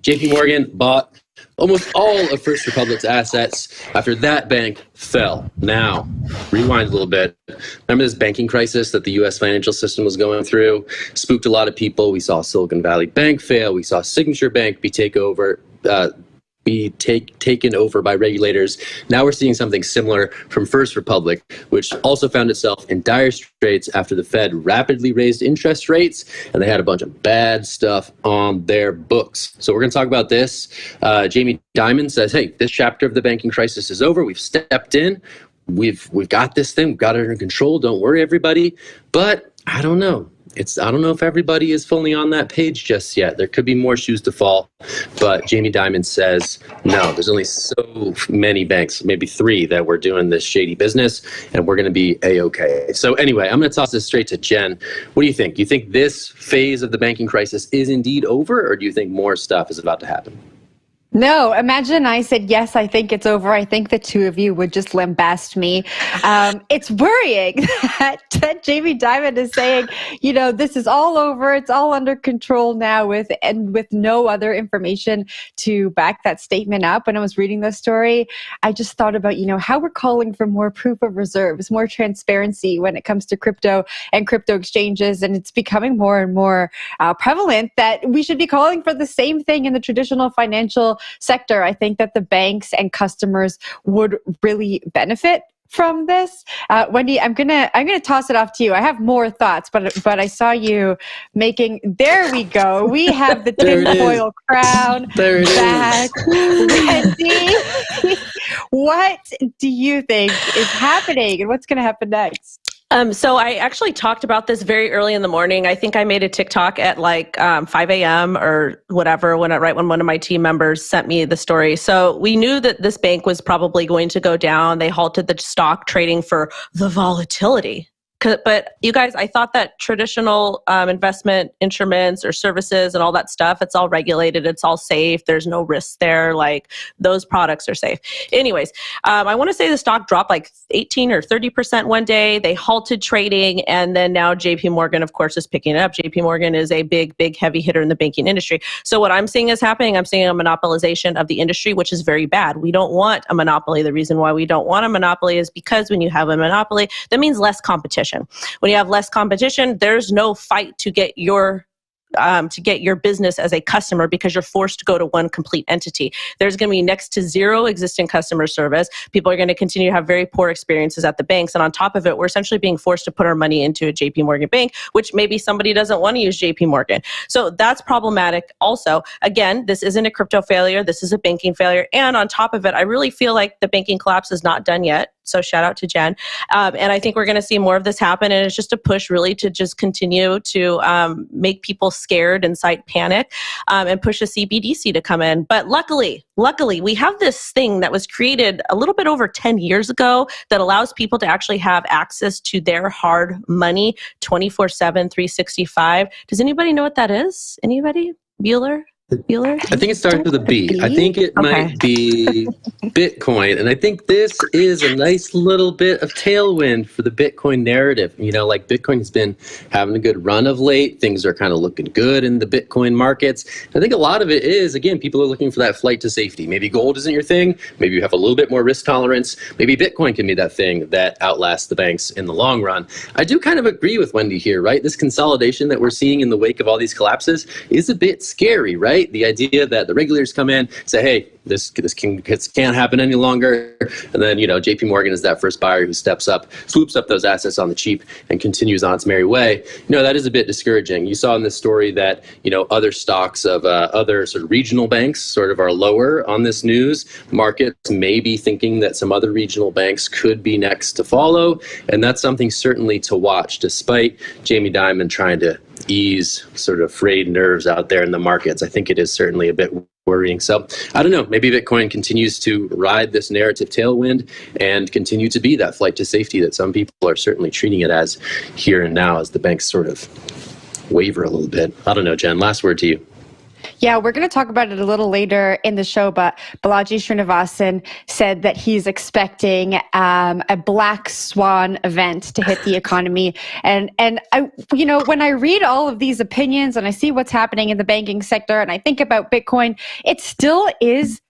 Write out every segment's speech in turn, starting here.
JPMorgan bought almost all of First Republic's assets after that bank fell. Now, rewind a little bit. Remember this banking crisis that the U.S. financial system was going through? Spooked a lot of people. We saw Silicon Valley Bank fail. We saw Signature Bank be taken over by regulators. Now we're seeing something similar from First Republic, which also found itself in dire straits after the Fed rapidly raised interest rates, and they had a bunch of bad stuff on their books. So we're going to talk about this. Jamie Dimon says, hey, this chapter of the banking crisis is over. We've stepped in. We've got this thing. We've got it under control. Don't worry, everybody. But I don't know. I don't know if everybody is fully on that page just yet. There could be more shoes to fall. But Jamie Dimon says, no, there's only so many banks, maybe 3, that we're doing this shady business, and we're going to be A-okay. So anyway, I'm going to toss this straight to Jen. What do you think? Do you think this phase of the banking crisis is indeed over, or do you think more stuff is about to happen? No, imagine I said, yes, I think it's over. I think the two of you would just lambast me. It's worrying that Jamie Dimon is saying, this is all over. It's all under control now with no other information to back that statement up. When I was reading this story, I just thought about, how we're calling for more proof of reserves, more transparency when it comes to crypto and crypto exchanges. And it's becoming more and more prevalent that we should be calling for the same thing in the traditional financial sector. I think that the banks and customers would really benefit from this. Wendy, I'm gonna toss it off to you. I have more thoughts, but I saw you making. There we go. We have the tinfoil crown back. Wendy, what do you think is happening, and what's going to happen next? So I actually talked about this very early in the morning. I think I made a TikTok at 5 a.m. or whatever, right when one of my team members sent me the story. So we knew that this bank was probably going to go down. They halted the stock trading for the volatility. But you guys, I thought that traditional investment instruments or services and all that stuff, it's all regulated, it's all safe, there's no risk there, those products are safe. Anyways, I want to say the stock dropped 18 or 30% one day, they halted trading, and then now JPMorgan, of course, is picking it up. JPMorgan is a big heavy hitter in the banking industry. So what I'm seeing is happening, I'm seeing a monopolization of the industry, which is very bad. We don't want a monopoly. The reason why we don't want a monopoly is because when you have a monopoly, that means less competition. When you have less competition, there's no fight to get your business as a customer because you're forced to go to one complete entity. There's going to be next to zero existing customer service. People are going to continue to have very poor experiences at the banks. And on top of it, we're essentially being forced to put our money into a JPMorgan bank, which maybe somebody doesn't want to use JPMorgan. So that's problematic. Also, again, this isn't a crypto failure. This is a banking failure. And on top of it, I really feel like the banking collapse is not done yet. So shout out to Jen. And I think we're going to see more of this happen. And it's just a push really to just continue to make people scared, incite panic, and push a CBDC to come in. But luckily, we have this thing that was created a little bit over 10 years ago that allows people to actually have access to their hard money 24/7, 365. Does anybody know what that is? Anybody? Bueller? I think it starts with a B. I think it might be Bitcoin. And I think this is a nice little bit of tailwind for the Bitcoin narrative. Bitcoin has been having a good run of late. Things are kind of looking good in the Bitcoin markets. I think a lot of it is, again, people are looking for that flight to safety. Maybe gold isn't your thing. Maybe you have a little bit more risk tolerance. Maybe Bitcoin can be that thing that outlasts the banks in the long run. I do kind of agree with Wendy here, right? This consolidation that we're seeing in the wake of all these collapses is a bit scary, right? The idea that the regulators come in, say, hey, this can't happen any longer. And then, JPMorgan is that first buyer who steps up, swoops up those assets on the cheap and continues on its merry way. That is a bit discouraging. You saw in this story that, other stocks of other sort of regional banks sort of are lower on this news. Markets may be thinking that some other regional banks could be next to follow. And that's something certainly to watch, despite Jamie Dimon trying to ease sort of frayed nerves out there in the markets. I think it is certainly a bit worrying. So I don't know, maybe Bitcoin continues to ride this narrative tailwind and continue to be that flight to safety that some people are certainly treating it as here and now as the banks sort of waver a little bit. I don't know, Jen, last word to you. Yeah, we're going to talk about it a little later in the show, but Balaji Srinivasan said that he's expecting a black swan event to hit the economy. And I, when I read all of these opinions and I see what's happening in the banking sector and I think about Bitcoin, it still is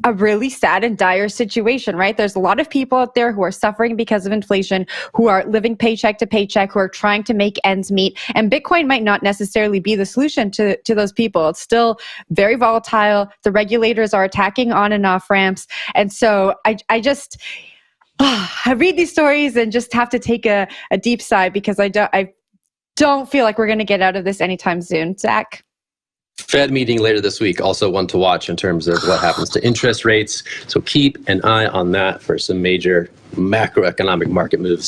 a really sad and dire situation, right? There's a lot of people out there who are suffering because of inflation, who are living paycheck to paycheck, who are trying to make ends meet. And Bitcoin might not necessarily be the solution to those people. It's still very volatile. The regulators are attacking on and off ramps. And so I just, I read these stories and just have to take a deep sigh because I don't feel like we're going to get out of this anytime soon. Zach? Fed meeting later this week, also one to watch in terms of what happens to interest rates. So keep an eye on that for some major macroeconomic market moves.